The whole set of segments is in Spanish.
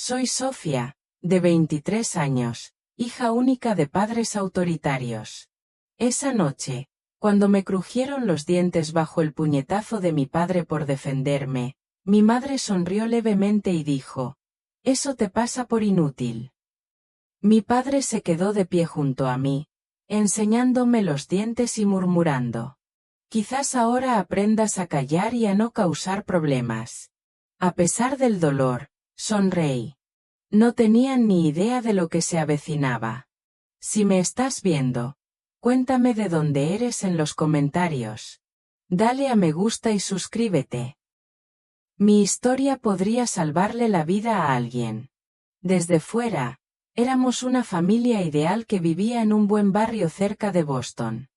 Soy Sofía, de 23 años, hija única de padres autoritarios. Esa noche, cuando me crujieron los dientes bajo el puñetazo de mi padre por defenderme, mi madre sonrió levemente y dijo: «Eso te pasa por inútil». Mi padre se quedó de pie junto a mí, enseñándome los dientes y murmurando: «Quizás ahora aprendas a callar y a no causar problemas». A pesar del dolor, sonreí. No tenían ni idea de lo que se avecinaba. Si me estás viendo, cuéntame de dónde eres en los comentarios. Dale a me gusta y suscríbete. Mi historia podría salvarle la vida a alguien. Desde fuera, éramos una familia ideal que vivía en un buen barrio cerca de Boston.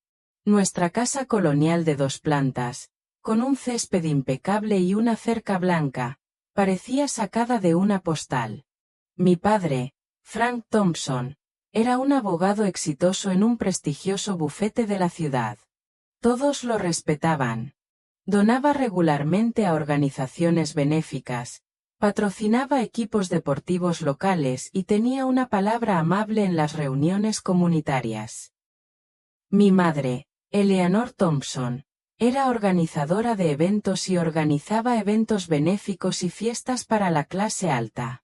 Nuestra casa colonial de 2 plantas, con un césped impecable y una cerca blanca, parecía sacada de una postal. Mi padre, Frank Thompson, era un abogado exitoso en un prestigioso bufete de la ciudad. Todos lo respetaban. Donaba regularmente a organizaciones benéficas, patrocinaba equipos deportivos locales y tenía una palabra amable en las reuniones comunitarias. Mi madre, Eleanor Thompson, era organizadora de eventos y organizaba eventos benéficos y fiestas para la clase alta.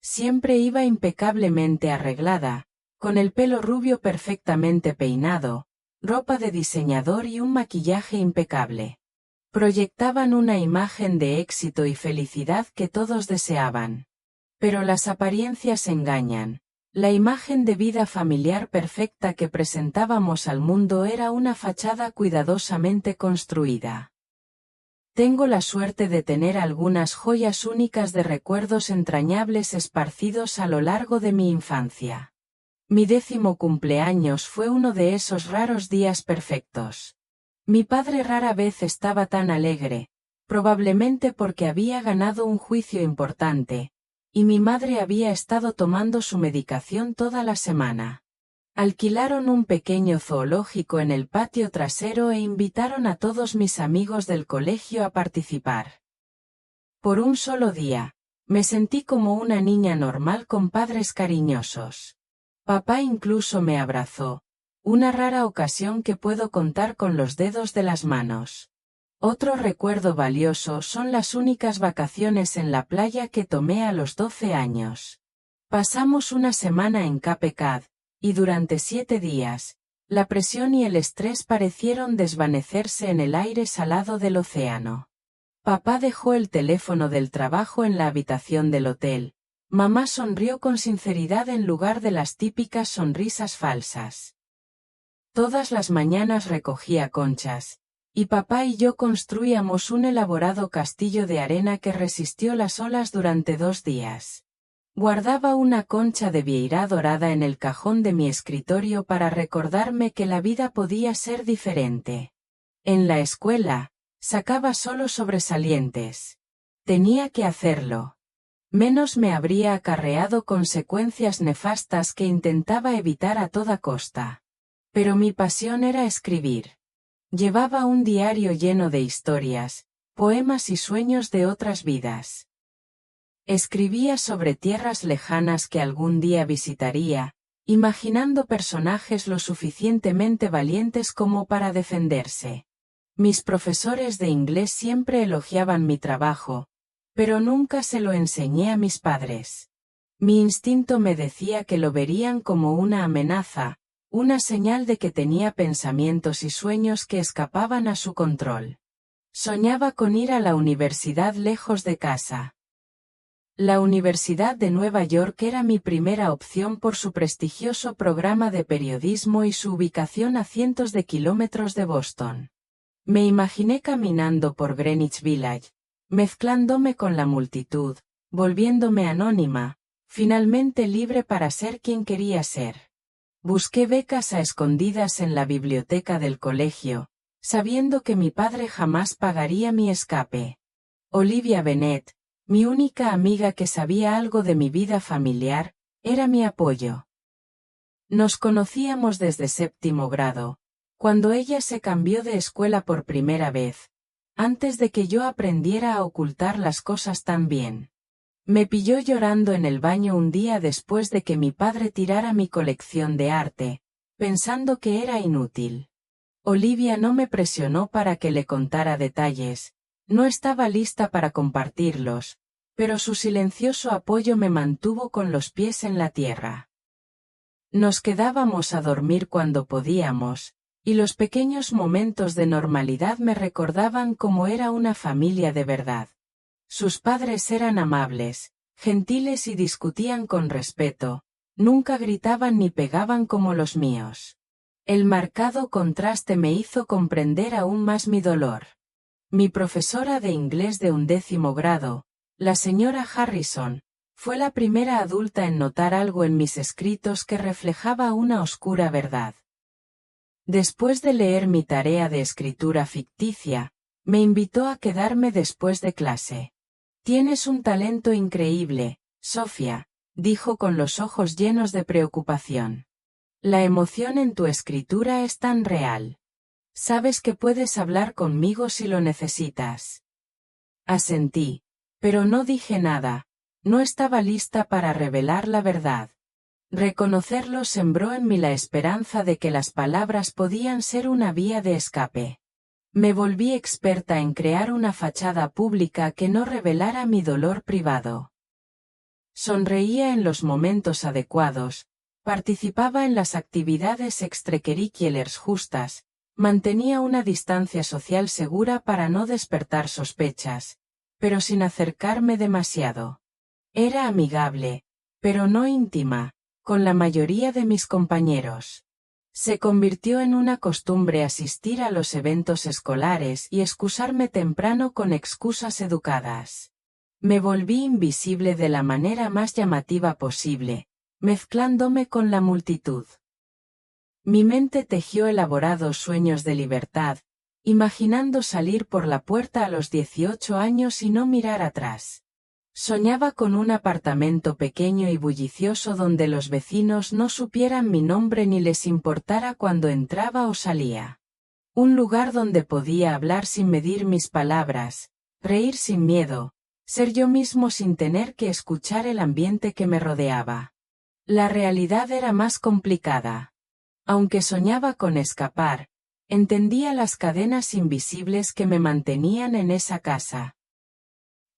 Siempre iba impecablemente arreglada, con el pelo rubio perfectamente peinado, ropa de diseñador y un maquillaje impecable. Proyectaban una imagen de éxito y felicidad que todos deseaban. Pero las apariencias engañan. La imagen de vida familiar perfecta que presentábamos al mundo era una fachada cuidadosamente construida. Tengo la suerte de tener algunas joyas únicas de recuerdos entrañables esparcidos a lo largo de mi infancia. Mi 10º cumpleaños fue uno de esos raros días perfectos. Mi padre rara vez estaba tan alegre, probablemente porque había ganado un juicio importante, y mi madre había estado tomando su medicación toda la semana. Alquilaron un pequeño zoológico en el patio trasero e invitaron a todos mis amigos del colegio a participar. Por un solo día, me sentí como una niña normal con padres cariñosos. Papá incluso me abrazó, una rara ocasión que puedo contar con los dedos de las manos. Otro recuerdo valioso son las únicas vacaciones en la playa que tomé a los 12 años. Pasamos una semana en Cape Cod, y durante 7 días, la presión y el estrés parecieron desvanecerse en el aire salado del océano. Papá dejó el teléfono del trabajo en la habitación del hotel. Mamá sonrió con sinceridad en lugar de las típicas sonrisas falsas. Todas las mañanas recogía conchas, y papá y yo construíamos un elaborado castillo de arena que resistió las olas durante 2 días. Guardaba una concha de vieira dorada en el cajón de mi escritorio para recordarme que la vida podía ser diferente. En la escuela, sacaba solo sobresalientes. Tenía que hacerlo. Menos me habría acarreado consecuencias nefastas que intentaba evitar a toda costa. Pero mi pasión era escribir. Llevaba un diario lleno de historias, poemas y sueños de otras vidas. Escribía sobre tierras lejanas que algún día visitaría, imaginando personajes lo suficientemente valientes como para defenderse. Mis profesores de inglés siempre elogiaban mi trabajo, pero nunca se lo enseñé a mis padres. Mi instinto me decía que lo verían como una amenaza, una señal de que tenía pensamientos y sueños que escapaban a su control. Soñaba con ir a la universidad lejos de casa. La Universidad de Nueva York era mi primera opción por su prestigioso programa de periodismo y su ubicación a cientos de kilómetros de Boston. Me imaginé caminando por Greenwich Village, mezclándome con la multitud, volviéndome anónima, finalmente libre para ser quien quería ser. Busqué becas a escondidas en la biblioteca del colegio, sabiendo que mi padre jamás pagaría mi escape. Olivia Bennett, mi única amiga que sabía algo de mi vida familiar, era mi apoyo. Nos conocíamos desde 7º grado, cuando ella se cambió de escuela por primera vez, antes de que yo aprendiera a ocultar las cosas tan bien. Me pilló llorando en el baño un día después de que mi padre tirara mi colección de arte, pensando que era inútil. Olivia no me presionó para que le contara detalles, no estaba lista para compartirlos, pero su silencioso apoyo me mantuvo con los pies en la tierra. Nos quedábamos a dormir cuando podíamos, y los pequeños momentos de normalidad me recordaban cómo era una familia de verdad. Sus padres eran amables, gentiles y discutían con respeto, nunca gritaban ni pegaban como los míos. El marcado contraste me hizo comprender aún más mi dolor. Mi profesora de inglés de 11º grado, la señora Harrison, fue la primera adulta en notar algo en mis escritos que reflejaba una oscura verdad. Después de leer mi tarea de escritura ficticia, me invitó a quedarme después de clase. «Tienes un talento increíble, Sofía», dijo con los ojos llenos de preocupación. «La emoción en tu escritura es tan real. Sabes que puedes hablar conmigo si lo necesitas». Asentí, pero no dije nada, no estaba lista para revelar la verdad. Reconocerlo sembró en mí la esperanza de que las palabras podían ser una vía de escape. Me volví experta en crear una fachada pública que no revelara mi dolor privado. Sonreía en los momentos adecuados, participaba en las actividades extracurriculares justas, mantenía una distancia social segura para no despertar sospechas, pero sin acercarme demasiado. Era amigable, pero no íntima, con la mayoría de mis compañeros. Se convirtió en una costumbre asistir a los eventos escolares y excusarme temprano con excusas educadas. Me volví invisible de la manera más llamativa posible, mezclándome con la multitud. Mi mente tejió elaborados sueños de libertad, imaginando salir por la puerta a los 18 años y no mirar atrás. Soñaba con un apartamento pequeño y bullicioso donde los vecinos no supieran mi nombre ni les importara cuando entraba o salía. Un lugar donde podía hablar sin medir mis palabras, reír sin miedo, ser yo mismo sin tener que escuchar el ambiente que me rodeaba. La realidad era más complicada. Aunque soñaba con escapar, entendía las cadenas invisibles que me mantenían en esa casa.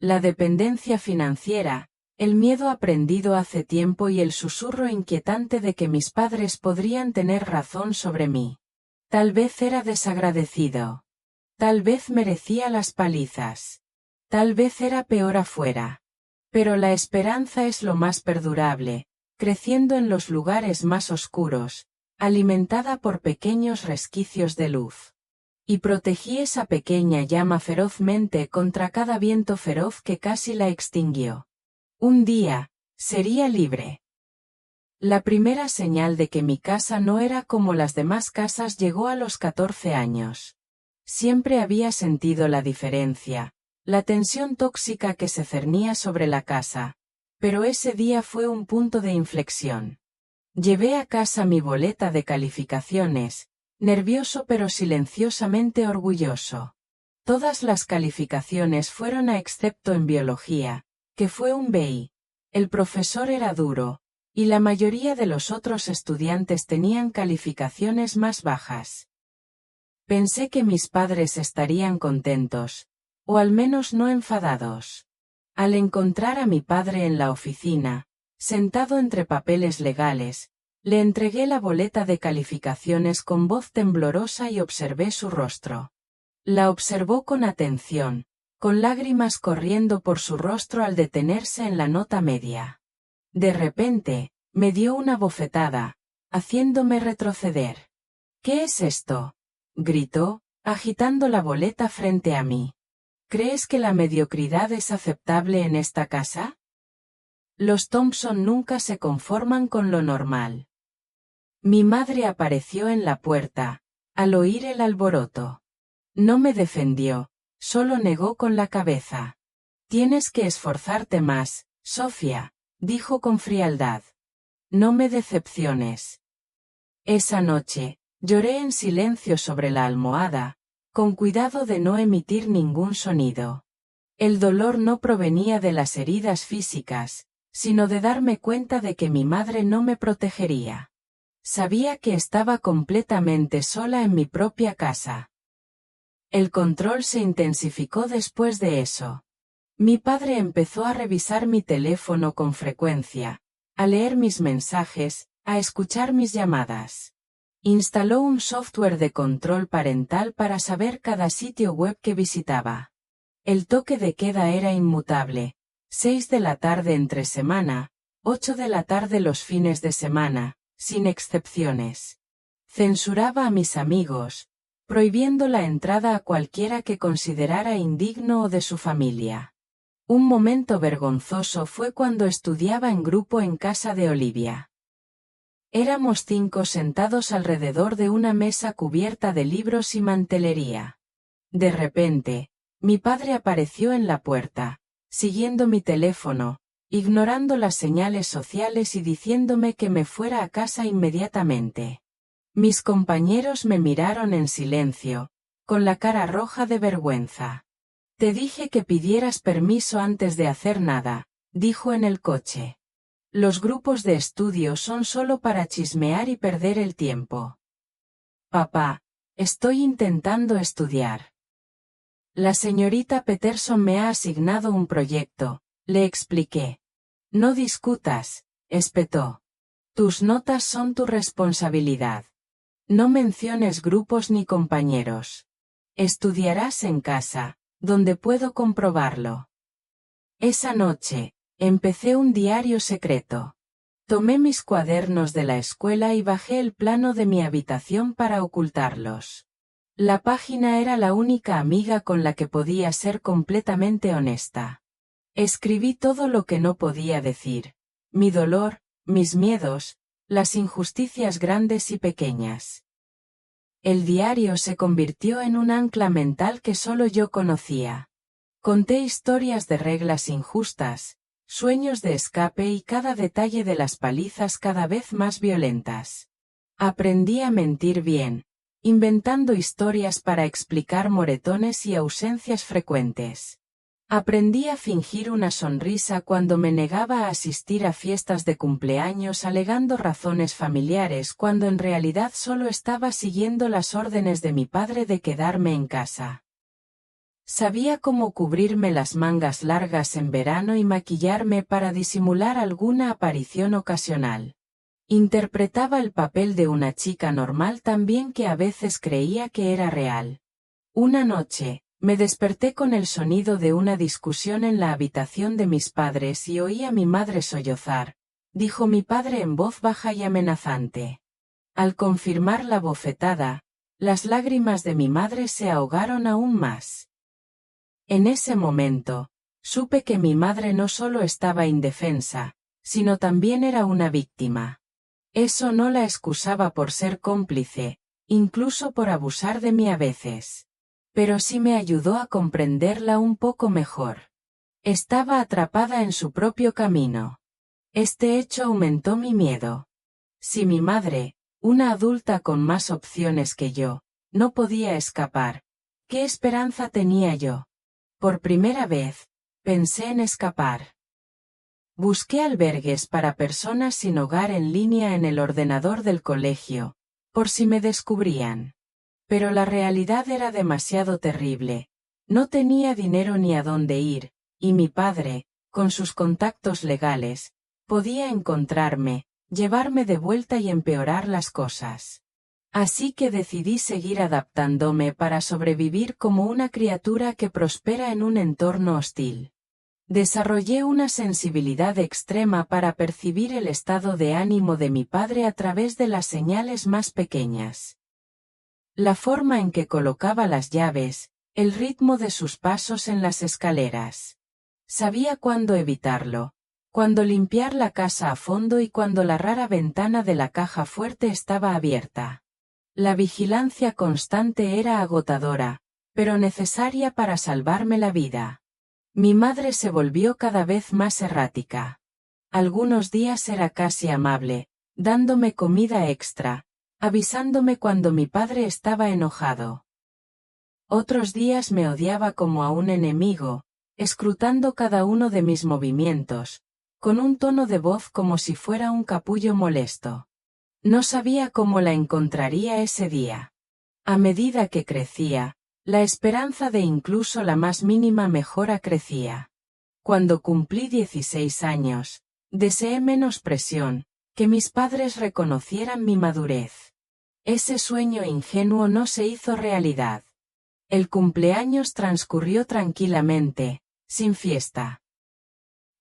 La dependencia financiera, el miedo aprendido hace tiempo y el susurro inquietante de que mis padres podrían tener razón sobre mí. Tal vez era desagradecido. Tal vez merecía las palizas. Tal vez era peor afuera. Pero la esperanza es lo más perdurable, creciendo en los lugares más oscuros, alimentada por pequeños resquicios de luz. Y protegí esa pequeña llama ferozmente contra cada viento feroz que casi la extinguió. Un día, sería libre. La primera señal de que mi casa no era como las demás casas llegó a los 14 años. Siempre había sentido la diferencia, la tensión tóxica que se cernía sobre la casa, pero ese día fue un punto de inflexión. Llevé a casa mi boleta de calificaciones, nervioso pero silenciosamente orgulloso. Todas las calificaciones fueron a excepto en biología, que fue un BI. El profesor era duro, y la mayoría de los otros estudiantes tenían calificaciones más bajas. Pensé que mis padres estarían contentos, o al menos no enfadados. Al encontrar a mi padre en la oficina, sentado entre papeles legales, le entregué la boleta de calificaciones con voz temblorosa y observé su rostro. La observó con atención, con lágrimas corriendo por su rostro al detenerse en la nota media. De repente, me dio una bofetada, haciéndome retroceder. «¿Qué es esto?», gritó, agitando la boleta frente a mí. «¿Crees que la mediocridad es aceptable en esta casa? Los Thompson nunca se conforman con lo normal». Mi madre apareció en la puerta, al oír el alboroto. No me defendió, solo negó con la cabeza. «Tienes que esforzarte más, Sofía», dijo con frialdad. «No me decepciones». Esa noche, lloré en silencio sobre la almohada, con cuidado de no emitir ningún sonido. El dolor no provenía de las heridas físicas, sino de darme cuenta de que mi madre no me protegería. Sabía que estaba completamente sola en mi propia casa. El control se intensificó después de eso. Mi padre empezó a revisar mi teléfono con frecuencia, a leer mis mensajes, a escuchar mis llamadas. Instaló un software de control parental para saber cada sitio web que visitaba. El toque de queda era inmutable: 6 de la tarde entre semana, 8 de la tarde los fines de semana, sin excepciones. Censuraba a mis amigos, prohibiendo la entrada a cualquiera que considerara indigno o de su familia. Un momento vergonzoso fue cuando estudiaba en grupo en casa de Olivia. Éramos 5 sentados alrededor de una mesa cubierta de libros y mantelería. De repente, mi padre apareció en la puerta, siguiendo mi teléfono, ignorando las señales sociales y diciéndome que me fuera a casa inmediatamente. Mis compañeros me miraron en silencio, con la cara roja de vergüenza. «Te dije que pidieras permiso antes de hacer nada», dijo en el coche. «Los grupos de estudio son solo para chismear y perder el tiempo». «Papá, estoy intentando estudiar». «La señorita Peterson me ha asignado un proyecto», le expliqué. «No discutas», espetó. «Tus notas son tu responsabilidad. No menciones grupos ni compañeros. Estudiarás en casa, donde puedo comprobarlo». Esa noche, empecé un diario secreto. Tomé mis cuadernos de la escuela y bajé el plano de mi habitación para ocultarlos. La página era la única amiga con la que podía ser completamente honesta. Escribí todo lo que no podía decir: mi dolor, mis miedos, las injusticias grandes y pequeñas. El diario se convirtió en un ancla mental que solo yo conocía. Conté historias de reglas injustas, sueños de escape y cada detalle de las palizas cada vez más violentas. Aprendí a mentir bien, inventando historias para explicar moretones y ausencias frecuentes. Aprendí a fingir una sonrisa cuando me negaba a asistir a fiestas de cumpleaños alegando razones familiares cuando en realidad solo estaba siguiendo las órdenes de mi padre de quedarme en casa. Sabía cómo cubrirme las mangas largas en verano y maquillarme para disimular alguna aparición ocasional. Interpretaba el papel de una chica normal tan bien que a veces creía que era real. Una noche, me desperté con el sonido de una discusión en la habitación de mis padres y oí a mi madre sollozar, dijo mi padre en voz baja y amenazante. Al confirmar la bofetada, las lágrimas de mi madre se ahogaron aún más. En ese momento, supe que mi madre no solo estaba indefensa, sino también era una víctima. Eso no la excusaba por ser cómplice, incluso por abusar de mí a veces. Pero sí me ayudó a comprenderla un poco mejor. Estaba atrapada en su propio camino. Este hecho aumentó mi miedo. Si mi madre, una adulta con más opciones que yo, no podía escapar, ¿qué esperanza tenía yo? Por primera vez, pensé en escapar. Busqué albergues para personas sin hogar en línea en el ordenador del colegio, por si me descubrían. Pero la realidad era demasiado terrible. No tenía dinero ni a dónde ir, y mi padre, con sus contactos legales, podía encontrarme, llevarme de vuelta y empeorar las cosas. Así que decidí seguir adaptándome para sobrevivir como una criatura que prospera en un entorno hostil. Desarrollé una sensibilidad extrema para percibir el estado de ánimo de mi padre a través de las señales más pequeñas. La forma en que colocaba las llaves, el ritmo de sus pasos en las escaleras. Sabía cuándo evitarlo, cuándo limpiar la casa a fondo y cuándo la rara ventana de la caja fuerte estaba abierta. La vigilancia constante era agotadora, pero necesaria para salvarme la vida. Mi madre se volvió cada vez más errática. Algunos días era casi amable, dándome comida extra, avisándome cuando mi padre estaba enojado. Otros días me odiaba como a un enemigo, escrutando cada uno de mis movimientos, con un tono de voz como si fuera un capullo molesto. No sabía cómo la encontraría ese día. A medida que crecía, la esperanza de incluso la más mínima mejora crecía. Cuando cumplí 16 años, deseé menos presión, que mis padres reconocieran mi madurez. Ese sueño ingenuo no se hizo realidad. El cumpleaños transcurrió tranquilamente, sin fiesta.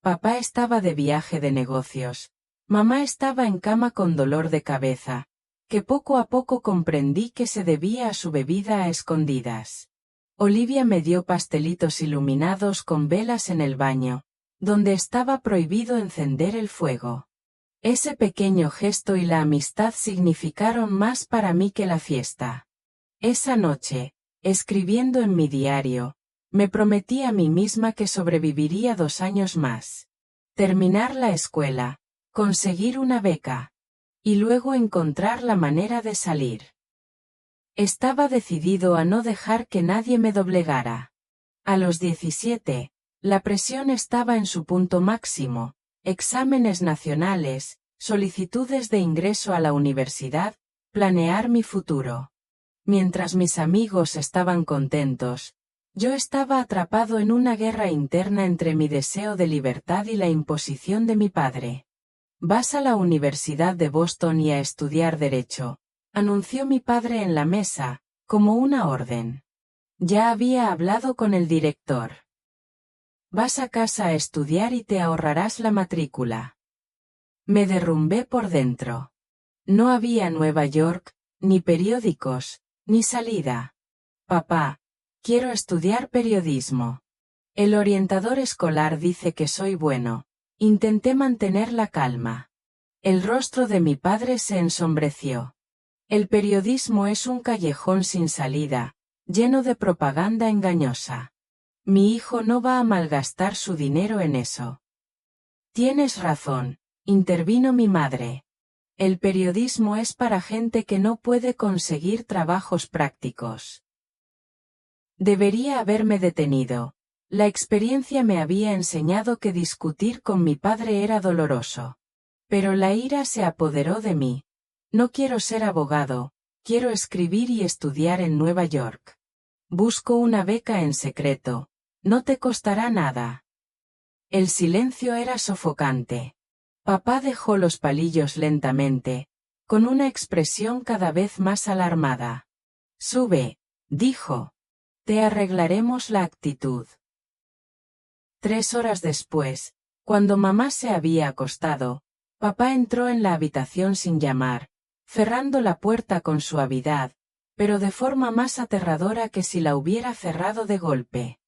Papá estaba de viaje de negocios. Mamá estaba en cama con dolor de cabeza, que poco a poco comprendí que se debía a su bebida a escondidas. Olivia me dio pastelitos iluminados con velas en el baño, donde estaba prohibido encender el fuego. Ese pequeño gesto y la amistad significaron más para mí que la fiesta. Esa noche, escribiendo en mi diario, me prometí a mí misma que sobreviviría 2 años más. Terminar la escuela, conseguir una beca, y luego encontrar la manera de salir. Estaba decidido a no dejar que nadie me doblegara. A los 17, la presión estaba en su punto máximo, exámenes nacionales, solicitudes de ingreso a la universidad, planear mi futuro. Mientras mis amigos estaban contentos, yo estaba atrapado en una guerra interna entre mi deseo de libertad y la imposición de mi padre. «Vas a la Universidad de Boston y a estudiar Derecho», anunció mi padre en la mesa, como una orden. Ya había hablado con el director. «Vas a casa a estudiar y te ahorrarás la matrícula». Me derrumbé por dentro. No había Nueva York, ni periódicos, ni salida. «Papá, quiero estudiar periodismo. El orientador escolar dice que soy bueno». Intenté mantener la calma. El rostro de mi padre se ensombreció. El periodismo es un callejón sin salida, lleno de propaganda engañosa. Mi hijo no va a malgastar su dinero en eso. Tienes razón, intervino mi madre. El periodismo es para gente que no puede conseguir trabajos prácticos. Debería haberme detenido. La experiencia me había enseñado que discutir con mi padre era doloroso. Pero la ira se apoderó de mí. No quiero ser abogado, quiero escribir y estudiar en Nueva York. Busco una beca en secreto. No te costará nada. El silencio era sofocante. Papá dejó los palillos lentamente, con una expresión cada vez más alarmada. Sube, dijo. Te arreglaremos la actitud. 3 horas después, cuando mamá se había acostado, papá entró en la habitación sin llamar, cerrando la puerta con suavidad, pero de forma más aterradora que si la hubiera cerrado de golpe.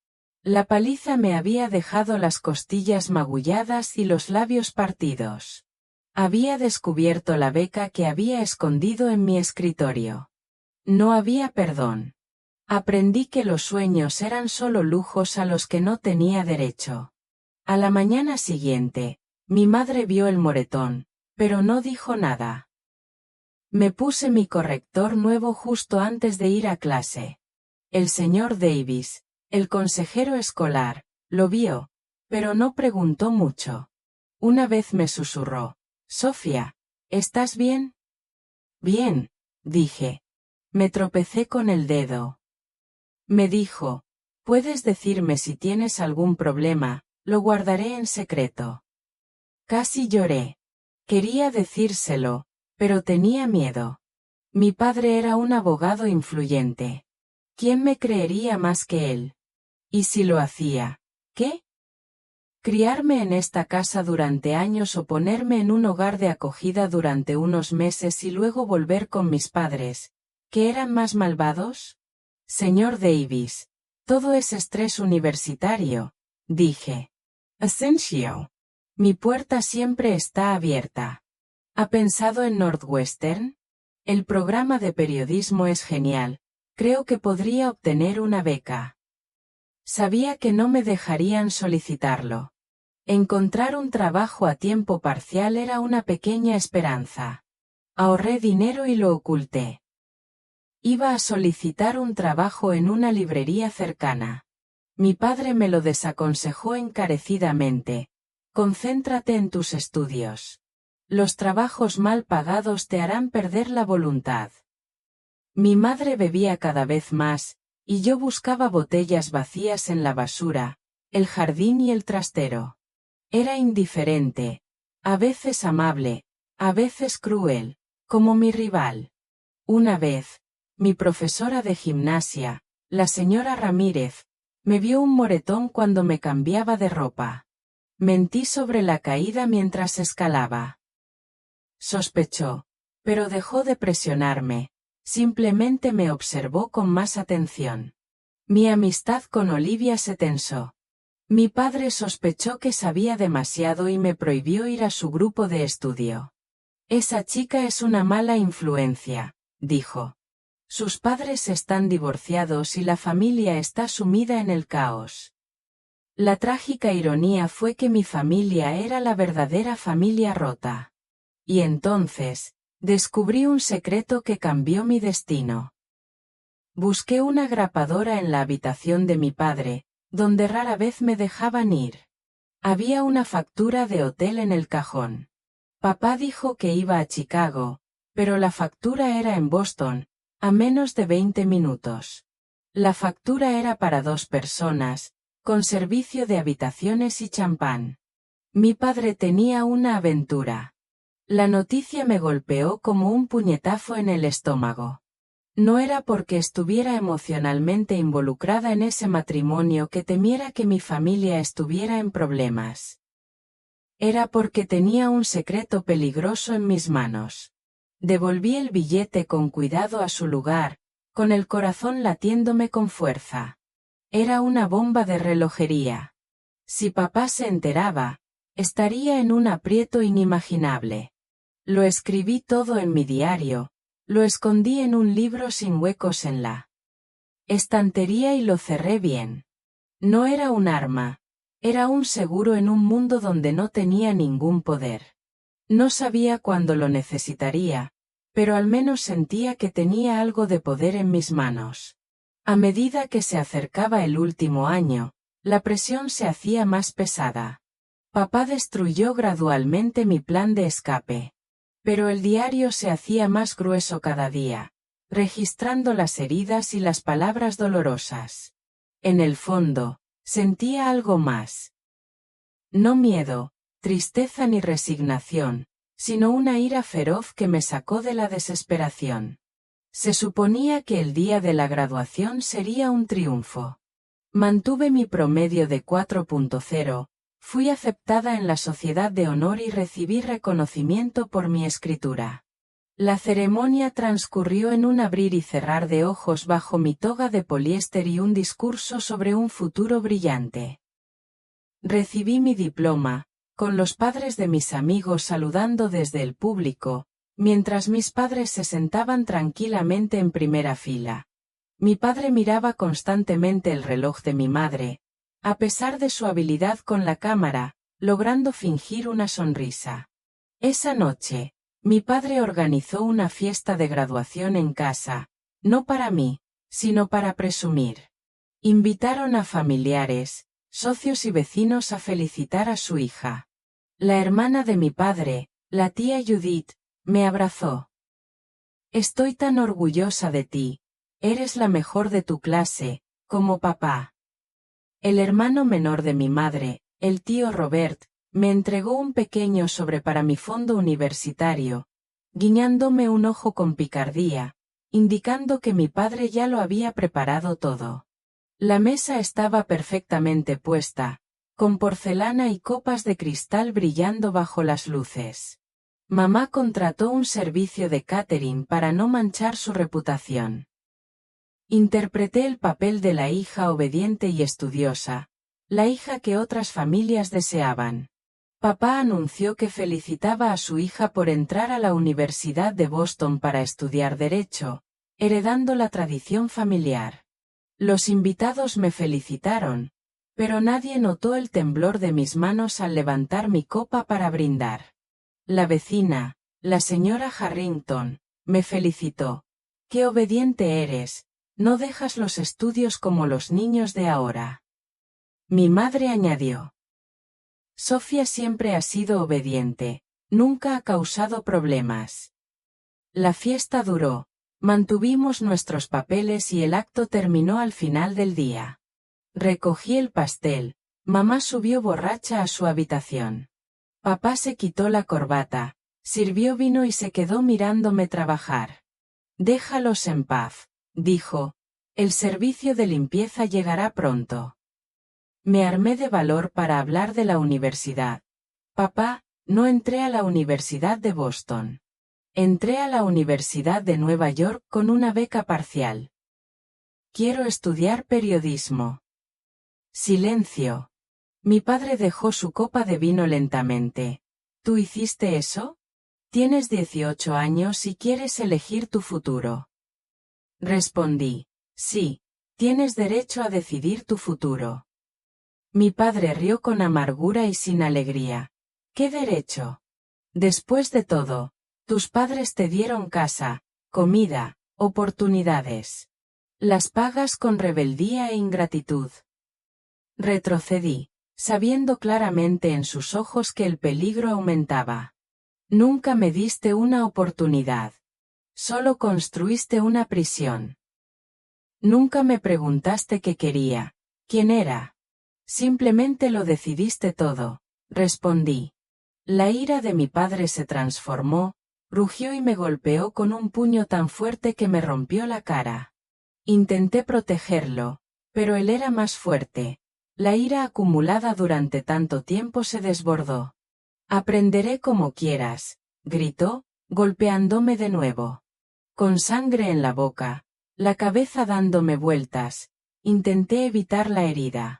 La paliza me había dejado las costillas magulladas y los labios partidos. Había descubierto la beca que había escondido en mi escritorio. No había perdón. Aprendí que los sueños eran solo lujos a los que no tenía derecho. A la mañana siguiente, mi madre vio el moretón, pero no dijo nada. Me puse mi corrector nuevo justo antes de ir a clase. El señor Davis, el consejero escolar, lo vio, pero no preguntó mucho. Una vez me susurró, «Sofía, ¿estás bien?» «Bien», dije. Me tropecé con el dedo. Me dijo, «Puedes decirme si tienes algún problema, lo guardaré en secreto». Casi lloré. Quería decírselo, pero tenía miedo. Mi padre era un abogado influyente. ¿Quién me creería más que él? ¿Y si lo hacía? ¿Qué? Criarme en esta casa durante años o ponerme en un hogar de acogida durante unos meses y luego volver con mis padres, ¿que eran más malvados? Señor Davis, todo es estrés universitario, dije. Asensio. Mi puerta siempre está abierta. ¿Ha pensado en Northwestern? El programa de periodismo es genial, creo que podría obtener una beca. Sabía que no me dejarían solicitarlo. Encontrar un trabajo a tiempo parcial era una pequeña esperanza. Ahorré dinero y lo oculté. Iba a solicitar un trabajo en una librería cercana. Mi padre me lo desaconsejó encarecidamente. Concéntrate en tus estudios. Los trabajos mal pagados te harán perder la voluntad. Mi madre bebía cada vez más, y yo buscaba botellas vacías en la basura, el jardín y el trastero. Era indiferente, a veces amable, a veces cruel, como mi rival. Una vez, mi profesora de gimnasia, la señora Ramírez, me vio un moretón cuando me cambiaba de ropa. Mentí sobre la caída mientras escalaba. Sospechó, pero dejó de presionarme, simplemente me observó con más atención. Mi amistad con Olivia se tensó. Mi padre sospechó que sabía demasiado y me prohibió ir a su grupo de estudio. Esa chica es una mala influencia, dijo. Sus padres están divorciados y la familia está sumida en el caos. La trágica ironía fue que mi familia era la verdadera familia rota. Y entonces, descubrí un secreto que cambió mi destino. Busqué una grapadora en la habitación de mi padre, donde rara vez me dejaban ir. Había una factura de hotel en el cajón. Papá dijo que iba a Chicago, pero la factura era en Boston, a menos de 20 minutos. La factura era para 2 personas, con servicio de habitaciones y champán. Mi padre tenía una aventura. La noticia me golpeó como un puñetazo en el estómago. No era porque estuviera emocionalmente involucrada en ese matrimonio que temiera que mi familia estuviera en problemas. Era porque tenía un secreto peligroso en mis manos. Devolví el billete con cuidado a su lugar, con el corazón latiéndome con fuerza. Era una bomba de relojería. Si papá se enteraba, estaría en un aprieto inimaginable. Lo escribí todo en mi diario, lo escondí en un libro sin huecos en la estantería y lo cerré bien. No era un arma, era un seguro en un mundo donde no tenía ningún poder. No sabía cuándo lo necesitaría, pero al menos sentía que tenía algo de poder en mis manos. A medida que se acercaba el último año, la presión se hacía más pesada. Papá destruyó gradualmente mi plan de escape. Pero el diario se hacía más grueso cada día, registrando las heridas y las palabras dolorosas. En el fondo, sentía algo más. No miedo, tristeza ni resignación, sino una ira feroz que me sacó de la desesperación. Se suponía que el día de la graduación sería un triunfo. Mantuve mi promedio de 4.0, fui aceptada en la Sociedad de Honor y recibí reconocimiento por mi escritura. La ceremonia transcurrió en un abrir y cerrar de ojos bajo mi toga de poliéster y un discurso sobre un futuro brillante. Recibí mi diploma, con los padres de mis amigos saludando desde el público, mientras mis padres se sentaban tranquilamente en primera fila. Mi padre miraba constantemente el reloj de mi madre, a pesar de su habilidad con la cámara, logrando fingir una sonrisa. Esa noche, mi padre organizó una fiesta de graduación en casa, no para mí, sino para presumir. Invitaron a familiares, socios y vecinos a felicitar a su hija. La hermana de mi padre, la tía Judith, me abrazó. Estoy tan orgullosa de ti, eres la mejor de tu clase, como papá. El hermano menor de mi madre, el tío Robert, me entregó un pequeño sobre para mi fondo universitario, guiñándome un ojo con picardía, indicando que mi padre ya lo había preparado todo. La mesa estaba perfectamente puesta, con porcelana y copas de cristal brillando bajo las luces. Mamá contrató un servicio de catering para no manchar su reputación. Interpreté el papel de la hija obediente y estudiosa, la hija que otras familias deseaban. Papá anunció que felicitaba a su hija por entrar a la Universidad de Boston para estudiar Derecho, heredando la tradición familiar. Los invitados me felicitaron, pero nadie notó el temblor de mis manos al levantar mi copa para brindar. La vecina, la señora Harrington, me felicitó. ¡Qué obediente eres! No dejas los estudios como los niños de ahora. Mi madre añadió. Sofía siempre ha sido obediente, nunca ha causado problemas. La fiesta duró, mantuvimos nuestros papeles y el acto terminó al final del día. Recogí el pastel, mamá subió borracha a su habitación. Papá se quitó la corbata, sirvió vino y se quedó mirándome trabajar. Déjalos en paz, dijo, el servicio de limpieza llegará pronto. Me armé de valor para hablar de la universidad. Papá, no entré a la Universidad de Boston. Entré a la Universidad de Nueva York con una beca parcial. Quiero estudiar periodismo. Silencio. Mi padre dejó su copa de vino lentamente. ¿Tú hiciste eso? Tienes 18 años y quieres elegir tu futuro. Respondí, sí, tienes derecho a decidir tu futuro. Mi padre rió con amargura y sin alegría. ¿Qué derecho? Después de todo, tus padres te dieron casa, comida, oportunidades. Las pagas con rebeldía e ingratitud. Retrocedí, sabiendo claramente en sus ojos que el peligro aumentaba. Nunca me diste una oportunidad. Solo construiste una prisión. Nunca me preguntaste qué quería, quién era. Simplemente lo decidiste todo, respondí. La ira de mi padre se transformó, rugió y me golpeó con un puño tan fuerte que me rompió la cara. Intenté protegerlo, pero él era más fuerte. La ira acumulada durante tanto tiempo se desbordó. Aprenderé como quieras, gritó, golpeándome de nuevo. Con sangre en la boca, la cabeza dándome vueltas, intenté evitar la herida.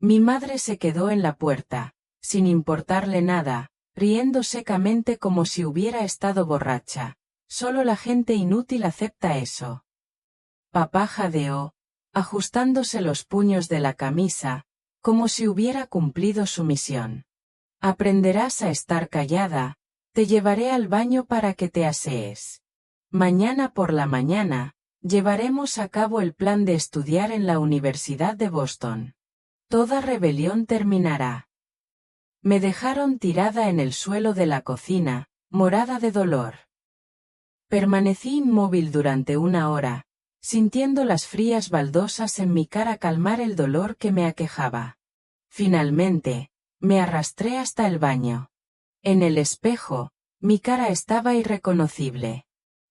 Mi madre se quedó en la puerta, sin importarle nada, riendo secamente como si hubiera estado borracha. Solo la gente inútil acepta eso. Papá jadeó, ajustándose los puños de la camisa, como si hubiera cumplido su misión. Aprenderás a estar callada, te llevaré al baño para que te asees. Mañana por la mañana, llevaremos a cabo el plan de estudiar en la Universidad de Boston. Toda rebelión terminará. Me dejaron tirada en el suelo de la cocina, morada de dolor. Permanecí inmóvil durante una hora, sintiendo las frías baldosas en mi cara calmar el dolor que me aquejaba. Finalmente, me arrastré hasta el baño. En el espejo, mi cara estaba irreconocible.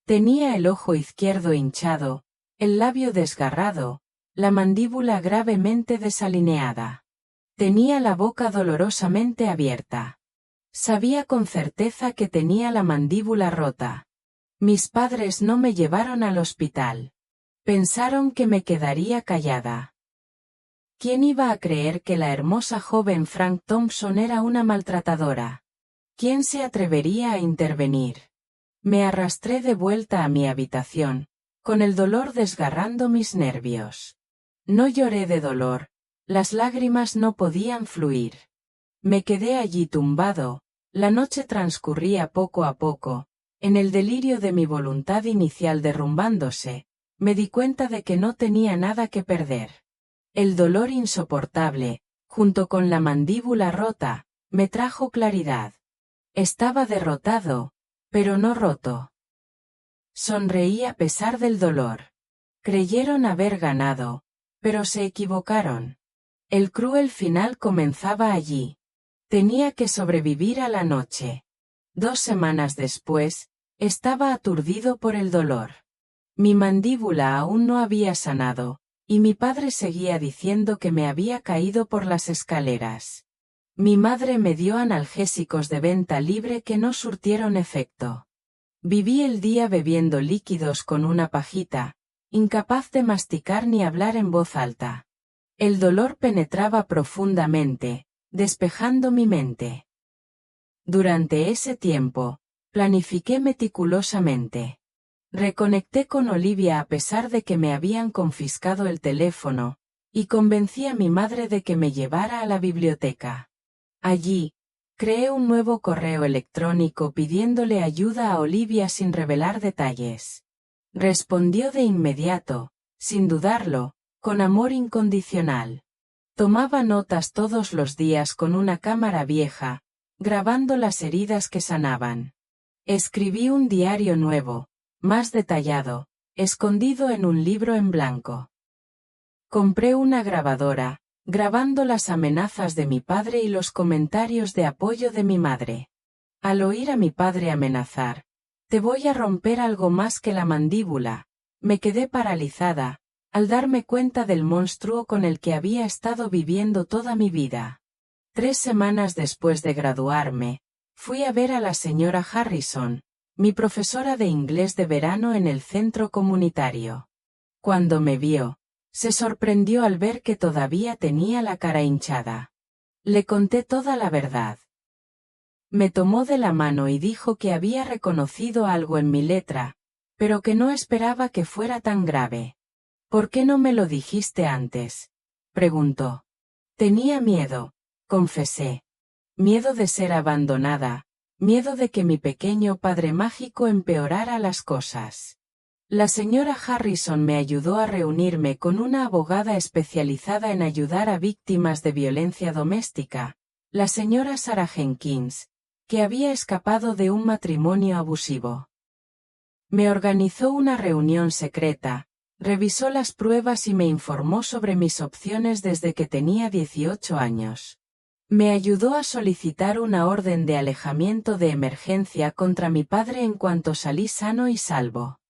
Tenía el ojo izquierdo hinchado, el labio desgarrado, la mandíbula gravemente desalineada. Tenía la boca dolorosamente abierta. Sabía con certeza que tenía la mandíbula rota. Mis padres no me llevaron al hospital. Pensaron que me quedaría callada. ¿Quién iba a creer que la hermosa joven Frank Thompson era una maltratadora? ¿Quién se atrevería a intervenir? Me arrastré de vuelta a mi habitación, con el dolor desgarrando mis nervios. No lloré de dolor, las lágrimas no podían fluir. Me quedé allí tumbado, la noche transcurría poco a poco, en el delirio de mi voluntad inicial derrumbándose, me di cuenta de que no tenía nada que perder. El dolor insoportable, junto con la mandíbula rota, me trajo claridad. Estaba derrotado, pero no roto. Sonreí a pesar del dolor. Creyeron haber ganado, pero se equivocaron. El cruel final comenzaba allí. Tenía que sobrevivir a la noche. 2 semanas después, estaba aturdido por el dolor. Mi mandíbula aún no había sanado, y mi padre seguía diciendo que me había caído por las escaleras. Mi madre me dio analgésicos de venta libre que no surtieron efecto. Viví el día bebiendo líquidos con una pajita, incapaz de masticar ni hablar en voz alta. El dolor penetraba profundamente, despejando mi mente. Durante ese tiempo, planifiqué meticulosamente. Reconecté con Olivia a pesar de que me habían confiscado el teléfono, y convencí a mi madre de que me llevara a la biblioteca. Allí, creé un nuevo correo electrónico pidiéndole ayuda a Olivia sin revelar detalles. Respondió de inmediato, sin dudarlo, con amor incondicional. Tomaba notas todos los días con una cámara vieja, grabando las heridas que sanaban. Escribí un diario nuevo, más detallado, escondido en un libro en blanco. Compré una grabadora, grabando las amenazas de mi padre y los comentarios de apoyo de mi madre. Al oír a mi padre amenazar, «Te voy a romper algo más que la mandíbula», me quedé paralizada, al darme cuenta del monstruo con el que había estado viviendo toda mi vida. 3 semanas después de graduarme, fui a ver a la señora Harrison, mi profesora de inglés de verano en el centro comunitario. Cuando me vio, se sorprendió al ver que todavía tenía la cara hinchada. Le conté toda la verdad. Me tomó de la mano y dijo que había reconocido algo en mi letra, pero que no esperaba que fuera tan grave. «¿Por qué no me lo dijiste antes?», preguntó. «Tenía miedo», confesé. Miedo de ser abandonada, miedo de que mi pequeño padre mágico empeorara las cosas. La señora Harrison me ayudó a reunirme con una abogada especializada en ayudar a víctimas de violencia doméstica, la señora Sarah Jenkins, que había escapado de un matrimonio abusivo. Me organizó una reunión secreta, revisó las pruebas y me informó sobre mis opciones desde que tenía 18 años. Me ayudó a solicitar una orden de alejamiento de emergencia contra mi padre en cuanto salí sano y salvo.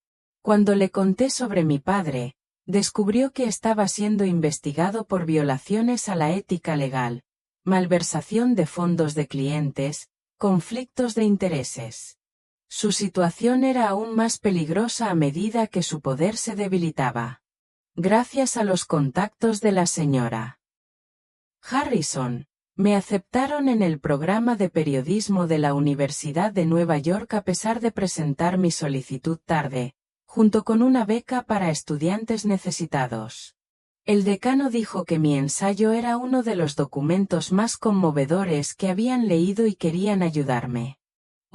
Cuando le conté sobre mi padre, descubrió que estaba siendo investigado por violaciones a la ética legal, malversación de fondos de clientes, conflictos de intereses. Su situación era aún más peligrosa a medida que su poder se debilitaba. Gracias a los contactos de la señora Harrison, me aceptaron en el programa de periodismo de la Universidad de Nueva York a pesar de presentar mi solicitud tarde, junto con una beca para estudiantes necesitados. El decano dijo que mi ensayo era uno de los documentos más conmovedores que habían leído y querían ayudarme.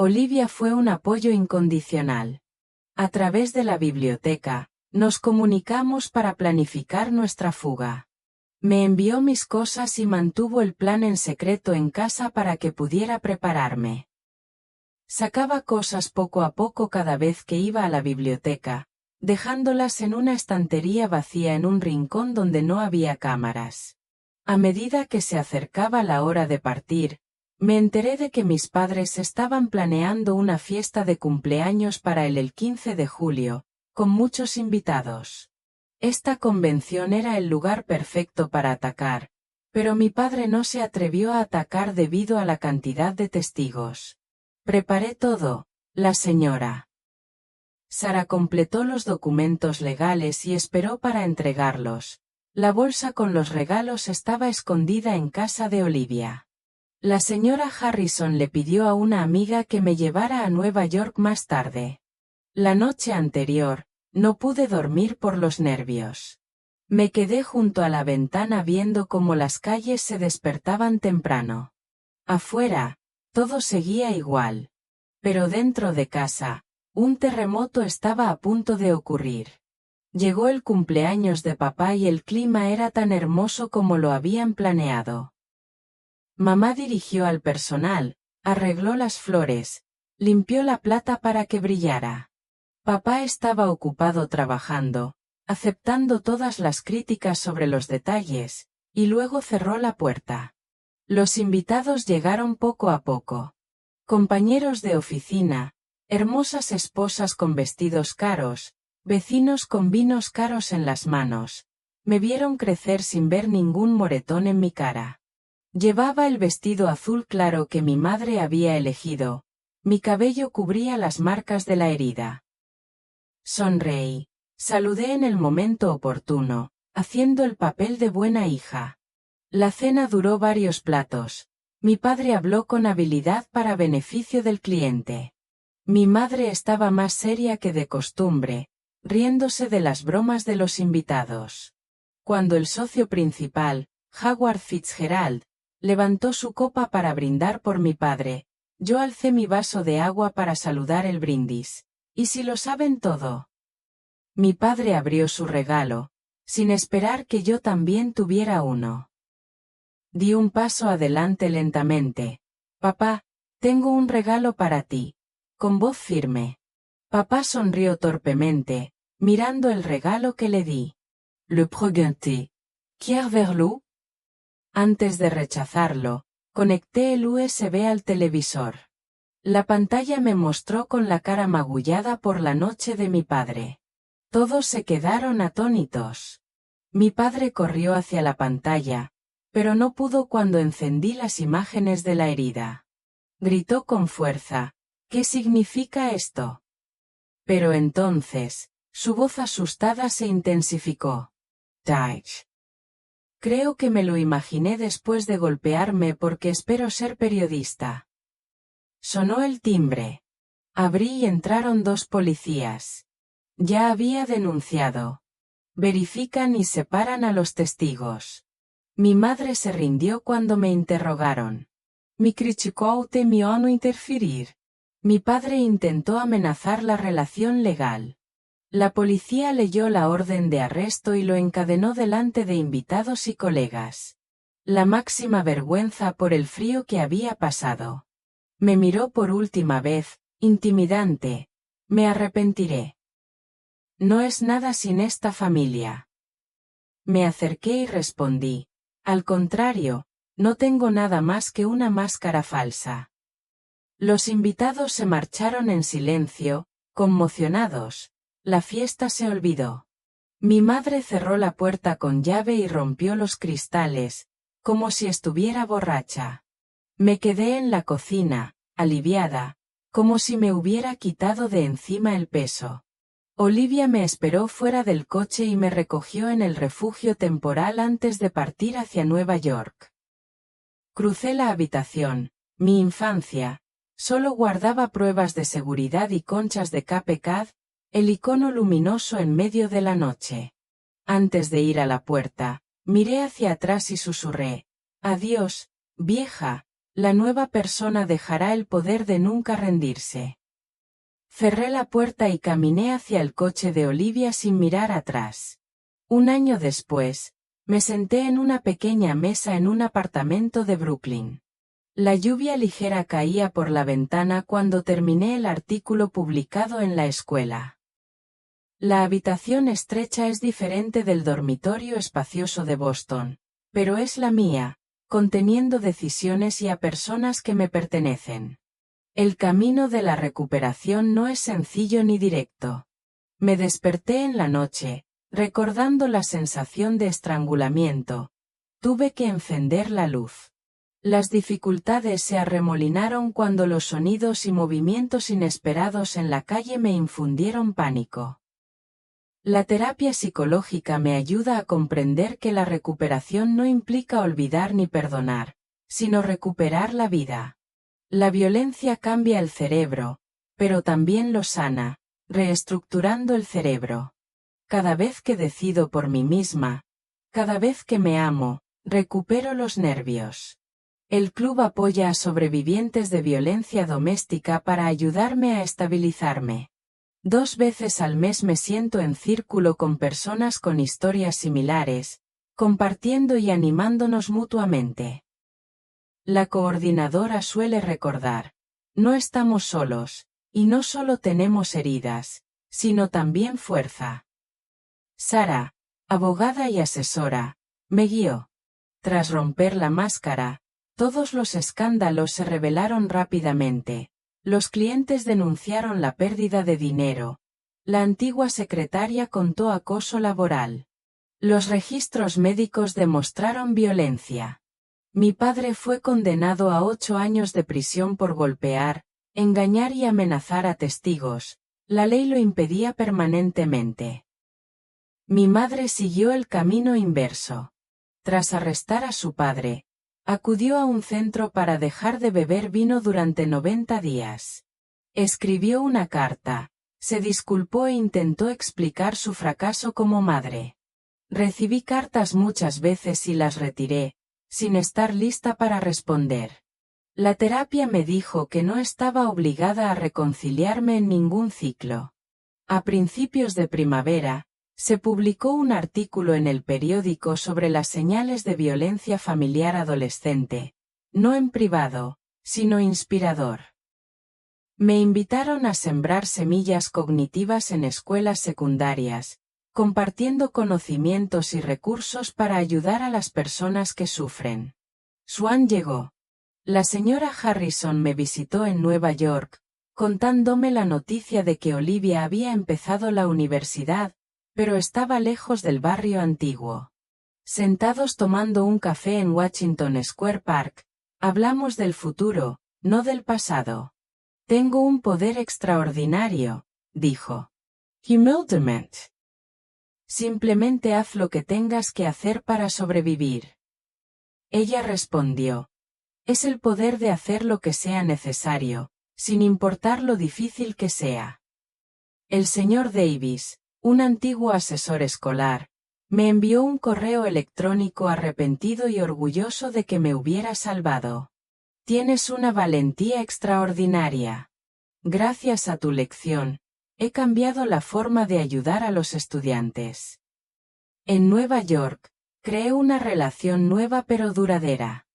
Olivia fue un apoyo incondicional. A través de la biblioteca, nos comunicamos para planificar nuestra fuga. Me envió mis cosas y mantuvo el plan en secreto en casa para que pudiera prepararme. Sacaba cosas poco a poco cada vez que iba a la biblioteca, dejándolas en una estantería vacía en un rincón donde no había cámaras. A medida que se acercaba la hora de partir, me enteré de que mis padres estaban planeando una fiesta de cumpleaños para el 15 de julio, con muchos invitados. Esta convención era el lugar perfecto para atacar, pero mi padre no se atrevió a atacar debido a la cantidad de testigos. Preparé todo, la señora Sara completó los documentos legales y esperó para entregarlos. La bolsa con los regalos estaba escondida en casa de Olivia. La señora Harrison le pidió a una amiga que me llevara a Nueva York más tarde. La noche anterior, no pude dormir por los nervios. Me quedé junto a la ventana viendo cómo las calles se despertaban temprano. Afuera, todo seguía igual. Pero dentro de casa, un terremoto estaba a punto de ocurrir. Llegó el cumpleaños de papá y el clima era tan hermoso como lo habían planeado. Mamá dirigió al personal, arregló las flores, limpió la plata para que brillara. Papá estaba ocupado trabajando, aceptando todas las críticas sobre los detalles, y luego cerró la puerta. Los invitados llegaron poco a poco. Compañeros de oficina, hermosas esposas con vestidos caros, vecinos con vinos caros en las manos. Me vieron crecer sin ver ningún moretón en mi cara. Llevaba el vestido azul claro que mi madre había elegido. Mi cabello cubría las marcas de la herida. Sonreí. Saludé en el momento oportuno, haciendo el papel de buena hija. La cena duró varios platos. Mi padre habló con habilidad para beneficio del cliente. Mi madre estaba más seria que de costumbre, riéndose de las bromas de los invitados. Cuando el socio principal, Howard Fitzgerald, levantó su copa para brindar por mi padre, yo alcé mi vaso de agua para saludar el brindis. ¿Y si lo saben todo? Mi padre abrió su regalo, sin esperar que yo también tuviera uno. Di un paso adelante lentamente. Papá, tengo un regalo para ti. Con voz firme. Papá sonrió torpemente, mirando el regalo que le di. Le pregunté. ¿Quieres verlo? Antes de rechazarlo, conecté el USB al televisor. La pantalla me mostró con la cara magullada por la noche de mi padre. Todos se quedaron atónitos. Mi padre corrió hacia la pantalla, pero no pudo cuando encendí las imágenes de la herida. Gritó con fuerza, ¿qué significa esto? Pero entonces, su voz asustada se intensificó. Taich. Creo que me lo imaginé después de golpearme porque espero ser periodista. Sonó el timbre. Abrí y entraron 2 policías. Ya había denunciado. Verifican y separan a los testigos. Mi madre se rindió cuando me interrogaron. Mi criticó temió no interferir. Mi padre intentó amenazar la relación legal. La policía leyó la orden de arresto y lo encadenó delante de invitados y colegas. La máxima vergüenza por el frío que había pasado. Me miró por última vez, intimidante. Me arrepentiré. No es nada sin esta familia. Me acerqué y respondí. Al contrario, no tengo nada más que una máscara falsa. Los invitados se marcharon en silencio, conmocionados. La fiesta se olvidó. Mi madre cerró la puerta con llave y rompió los cristales, como si estuviera borracha. Me quedé en la cocina, aliviada, como si me hubiera quitado de encima el peso. Olivia me esperó fuera del coche y me recogió en el refugio temporal antes de partir hacia Nueva York. Crucé la habitación, mi infancia, solo guardaba pruebas de seguridad y conchas de Cape Cod, el icono luminoso en medio de la noche. Antes de ir a la puerta, miré hacia atrás y susurré, adiós, vieja, la nueva persona dejará el poder de nunca rendirse. Cerré la puerta y caminé hacia el coche de Olivia sin mirar atrás. Un año después, me senté en una pequeña mesa en un apartamento de Brooklyn. La lluvia ligera caía por la ventana cuando terminé el artículo publicado en la escuela. La habitación estrecha es diferente del dormitorio espacioso de Boston, pero es la mía, conteniendo decisiones y a personas que me pertenecen. El camino de la recuperación no es sencillo ni directo. Me desperté en la noche, recordando la sensación de estrangulamiento. Tuve que encender la luz. Las dificultades se arremolinaron cuando los sonidos y movimientos inesperados en la calle me infundieron pánico. La terapia psicológica me ayuda a comprender que la recuperación no implica olvidar ni perdonar, sino recuperar la vida. La violencia cambia el cerebro, pero también lo sana, reestructurando el cerebro. Cada vez que decido por mí misma, cada vez que me amo, recupero los nervios. El club apoya a sobrevivientes de violencia doméstica para ayudarme a estabilizarme. 2 veces al mes me siento en círculo con personas con historias similares, compartiendo y animándonos mutuamente. La coordinadora suele recordar, no estamos solos, y no solo tenemos heridas, sino también fuerza. Sara, abogada y asesora, me guió. Tras romper la máscara, todos los escándalos se revelaron rápidamente. Los clientes denunciaron la pérdida de dinero. La antigua secretaria contó acoso laboral. Los registros médicos demostraron violencia. Mi padre fue condenado a 8 años de prisión por golpear, engañar y amenazar a testigos. La ley lo impedía permanentemente. Mi madre siguió el camino inverso. Tras arrestar a su padre, acudió a un centro para dejar de beber vino durante 90 días. Escribió una carta, se disculpó e intentó explicar su fracaso como madre. Recibí cartas muchas veces y las retiré, sin estar lista para responder. La terapia me dijo que no estaba obligada a reconciliarme en ningún ciclo. A principios de primavera, Se publicó un artículo en el periódico sobre las señales de violencia familiar adolescente, no en privado, sino inspirador. Me invitaron a sembrar semillas cognitivas en escuelas secundarias, compartiendo conocimientos y recursos para ayudar a las personas que sufren. Swan llegó. La señora Harrison me visitó en Nueva York, contándome la noticia de que Olivia había empezado la universidad, pero estaba lejos del barrio antiguo. Sentados tomando un café en Washington Square Park, hablamos del futuro, no del pasado. Tengo un poder extraordinario, dijo. Humildemente. Simplemente haz lo que tengas que hacer para sobrevivir. Ella respondió. Es el poder de hacer lo que sea necesario, sin importar lo difícil que sea. El señor Davis, un antiguo asesor escolar, me envió un correo electrónico arrepentido y orgulloso de que me hubiera salvado. Tienes una valentía extraordinaria. Gracias a tu lección, he cambiado la forma de ayudar a los estudiantes. En Nueva York, creé una relación nueva pero duradera.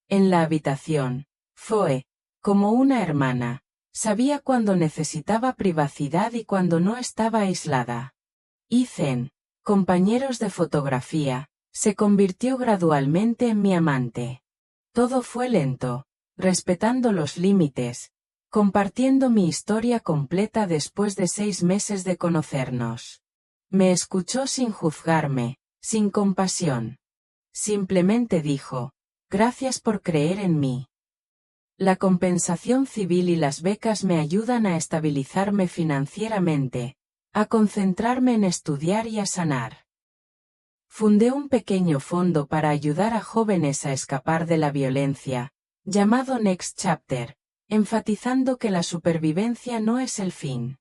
En la habitación, Zoe, como una hermana, sabía cuando necesitaba privacidad y cuando no estaba aislada. Ethan, compañeros de fotografía, se convirtió gradualmente en mi amante. Todo fue lento, respetando los límites, compartiendo mi historia completa después de 6 meses de conocernos. Me escuchó sin juzgarme, sin compasión. Simplemente dijo, gracias por creer en mí. La compensación civil y las becas me ayudan a estabilizarme financieramente, a concentrarme en estudiar y a sanar. Fundé un pequeño fondo para ayudar a jóvenes a escapar de la violencia, llamado Next Chapter, enfatizando que la supervivencia no es el fin.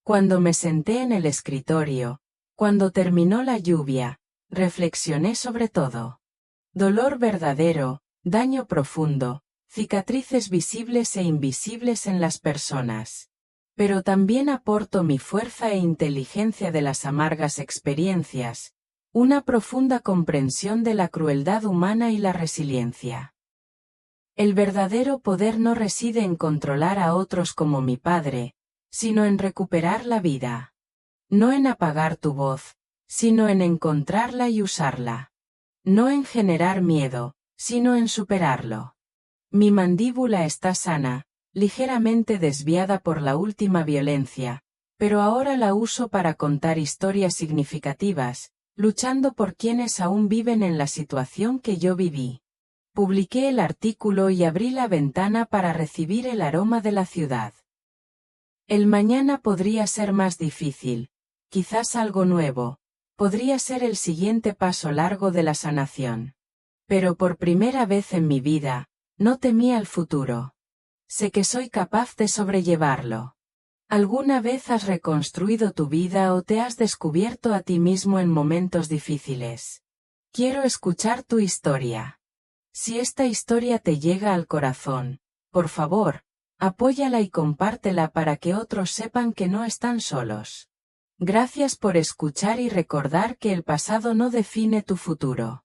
Cuando me senté en el escritorio, cuando terminó la lluvia, reflexioné sobre todo. Dolor verdadero, daño profundo, cicatrices visibles e invisibles en las personas. Pero también aporto mi fuerza e inteligencia de las amargas experiencias, una profunda comprensión de la crueldad humana y la resiliencia. El verdadero poder no reside en controlar a otros como mi padre, sino en recuperar la vida. No en apagar tu voz, sino en encontrarla y usarla. No en generar miedo, sino en superarlo. Mi mandíbula está sana, ligeramente desviada por la última violencia, pero ahora la uso para contar historias significativas, luchando por quienes aún viven en la situación que yo viví. Publiqué el artículo y abrí la ventana para recibir el aroma de la ciudad. El mañana podría ser más difícil, quizás algo nuevo, podría ser el siguiente paso largo de la sanación. Pero por primera vez en mi vida, no temía el futuro. Sé que soy capaz de sobrellevarlo. ¿Alguna vez has reconstruido tu vida o te has descubierto a ti mismo en momentos difíciles? Quiero escuchar tu historia. Si esta historia te llega al corazón, por favor, apóyala y compártela para que otros sepan que no están solos. Gracias por escuchar y recordar que el pasado no define tu futuro.